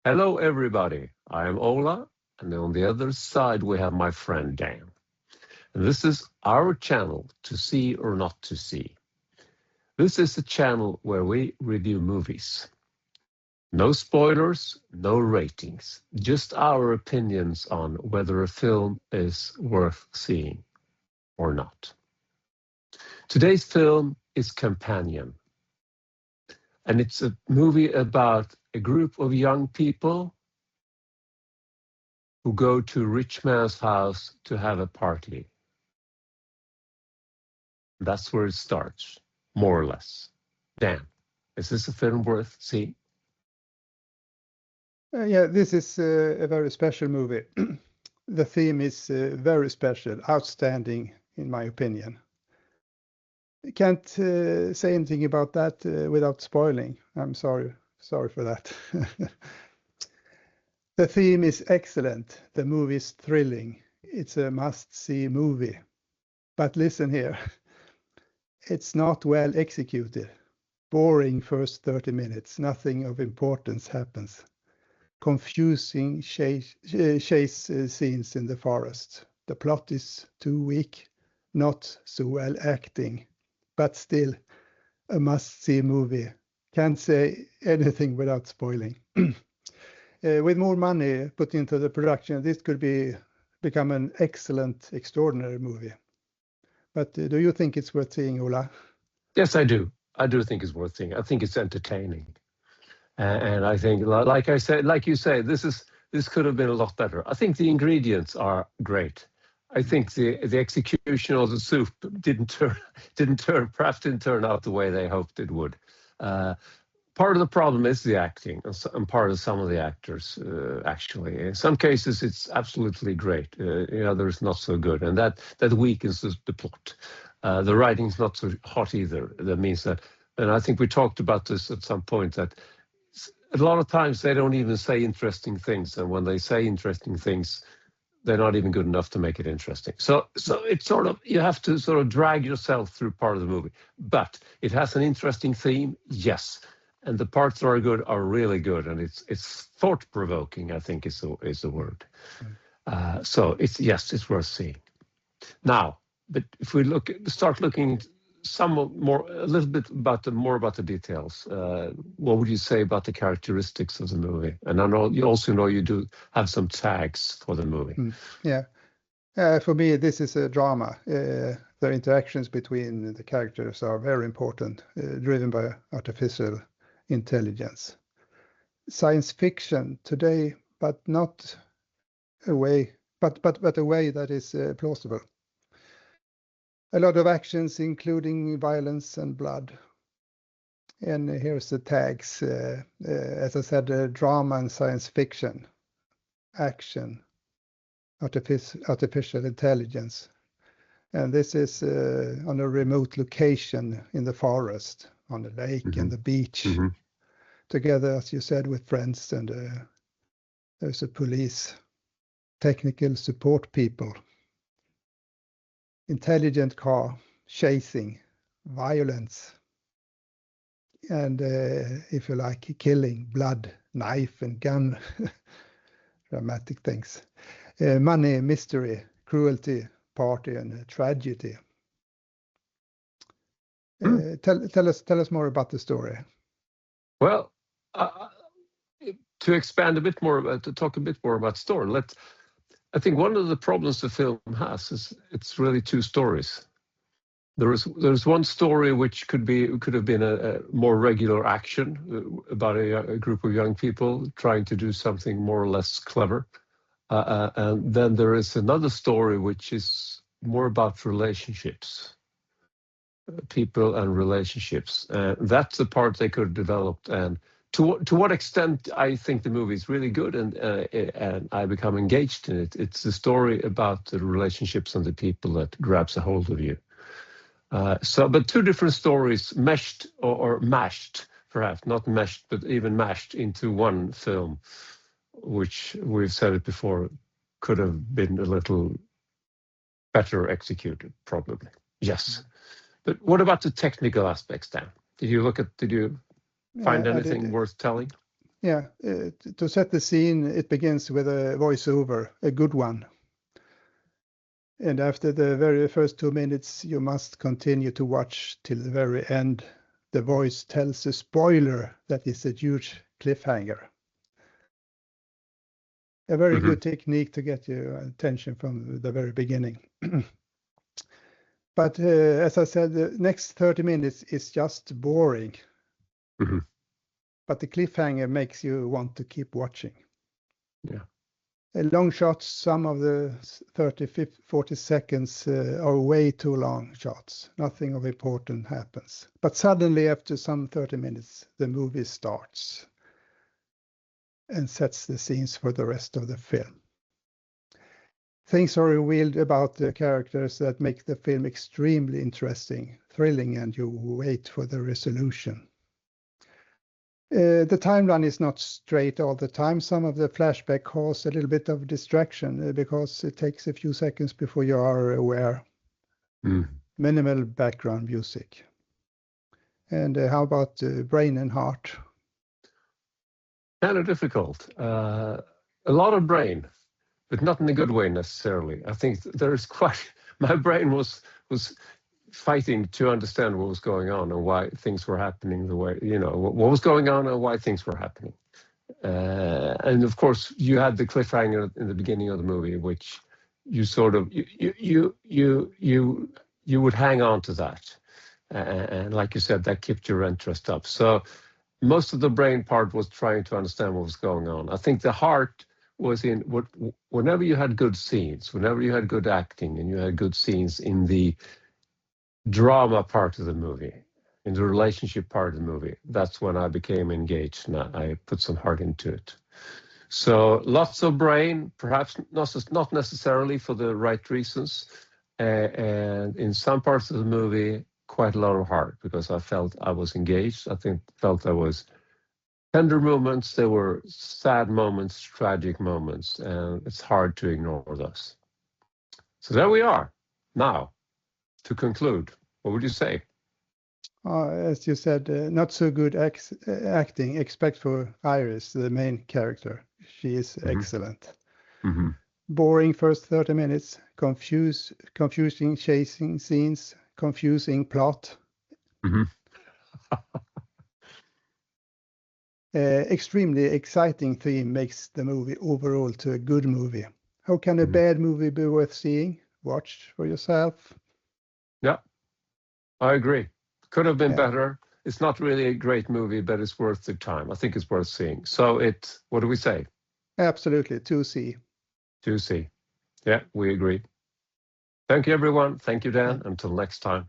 Hello, everybody. I am Ola, and on the other side, we have my friend Dan. And this is our channel, To See or Not to See. This is a channel where we review movies. No spoilers, no ratings, just our opinions on whether a film is worth seeing or not. Today's film is Companion, and it's a movie about a group of young people who go to a rich man's house to have a party. That's where it starts, more or less. Dan, is this a film worth seeing? Yeah, this is a very special movie. The theme is very special, outstanding, in my opinion. I can't say anything about that without spoiling. I'm sorry for that. The theme is excellent. The movie is thrilling. It's a must-see movie. But listen here, it's not well executed. Boring first 30 minutes. Nothing of importance happens. Confusing chase scenes in the forest. The plot is too weak, not so well acting, but still a must-see movie. Can't say anything without spoiling. With more money put into the production, this could become an excellent, extraordinary movie. But do you think it's worth seeing, Ola? Yes, I do. I do think it's worth seeing. I think it's entertaining. And I think, like I said, like you say, this could have been a lot better. I think the ingredients are great. I think the execution of the soup perhaps didn't turn out the way they hoped it would. Part of the problem is the acting, and part of some of the actors. Actually, in some cases it's absolutely great. In others, not so good, and that weakens the plot. The writing's not so hot either. That means that, and I think we talked about this at some point, that a lot of times they don't even say interesting things, and when they say interesting things, they're not even good enough to make it interesting. So it's sort of, you have to sort of drag yourself through part of the movie. But it has an interesting theme, yes, and the parts that are good are really good, and it's thought provoking. I think is the word. So it's worth seeing. Now, but if we start looking a little bit more about the details. What would you say about the characteristics of the movie? And I know you do have some tags for the movie. Yeah, for me this is a drama. The interactions between the characters are very important, driven by artificial intelligence. Science fiction today, but not a way, but a way that is plausible. A lot of actions, including violence and blood. And here's the tags. As I said, drama and science fiction, action, artificial intelligence. And this is on a remote location in the forest, on the lake and the beach, together, as you said, with friends, and there's a police, technical support people, intelligent car, chasing, violence, and if you like, killing, blood, knife and gun, dramatic things. Money, mystery, cruelty, party, and tragedy. Tell us more about the story. Well, to expand a bit more, to talk a bit more about story, I think one of the problems the film has is it's really two stories. There's one story which could have been a more regular action about a group of young people trying to do something more or less clever, and then there is another story which is more about relationships, people and relationships. That's the part they could have developed, and to what extent I think the movie is really good, and I become engaged in it. It's the story about the relationships and the people that grabs a hold of you. But two different stories meshed or mashed, perhaps not meshed, but even mashed into one film, which we've said it before, could have been a little better executed, probably. Yes. But what about the technical aspects, Dan? Did you find anything worth telling? Yeah, to set the scene, it begins with a voiceover, a good one. And after the very first 2 minutes, you must continue to watch till the very end. The voice tells a spoiler that is a huge cliffhanger. A very good technique to get your attention from the very beginning. But as I said, the next 30 minutes is just boring. But the cliffhanger makes you want to keep watching. Yeah. Long shots, some of the 30, 50, 40 seconds are way too long shots. Nothing of importance happens. But suddenly, after some 30 minutes, the movie starts and sets the scenes for the rest of the film. Things are revealed about the characters that make the film extremely interesting, thrilling, and you wait for the resolution. The timeline is not straight all the time. Some of the flashback cause a little bit of distraction because it takes a few seconds before you are aware. Minimal background music. And how about brain and heart? Kind of difficult. A lot of brain, but not in a good way necessarily. I think there's my brain was fighting to understand what was going on and why things were happening the way, what was going on and why things were happening. And of course, you had the cliffhanger in the beginning of the movie, which you sort of you would hang on to that, and like you said, that kept your interest up. So most of the brain part was trying to understand what was going on. I think the heart was in whenever you had good scenes, whenever you had good acting, and you had good scenes in the drama part of the movie, in the relationship part of the movie, that's when I became engaged and I put some heart into it. So lots of brain, perhaps not necessarily for the right reasons, and in some parts of the movie, quite a lot of heart, because I felt I was engaged. I felt there was tender moments, there were sad moments, tragic moments, and it's hard to ignore those. So there we are. Now, to conclude, what would you say? As you said, not so good acting, except for Iris, the main character. She is excellent. Boring first 30 minutes, confusing chasing scenes, confusing plot. Extremely exciting theme makes the movie overall to a good movie. How can a bad movie be worth seeing? Watch for yourself. Yeah, I agree. Could have been better. It's not really a great movie, but it's worth the time. I think it's worth seeing. So what do we say? Absolutely, 2C. 2C. Yeah, we agree. Thank you, everyone. Thank you, Dan. Until next time.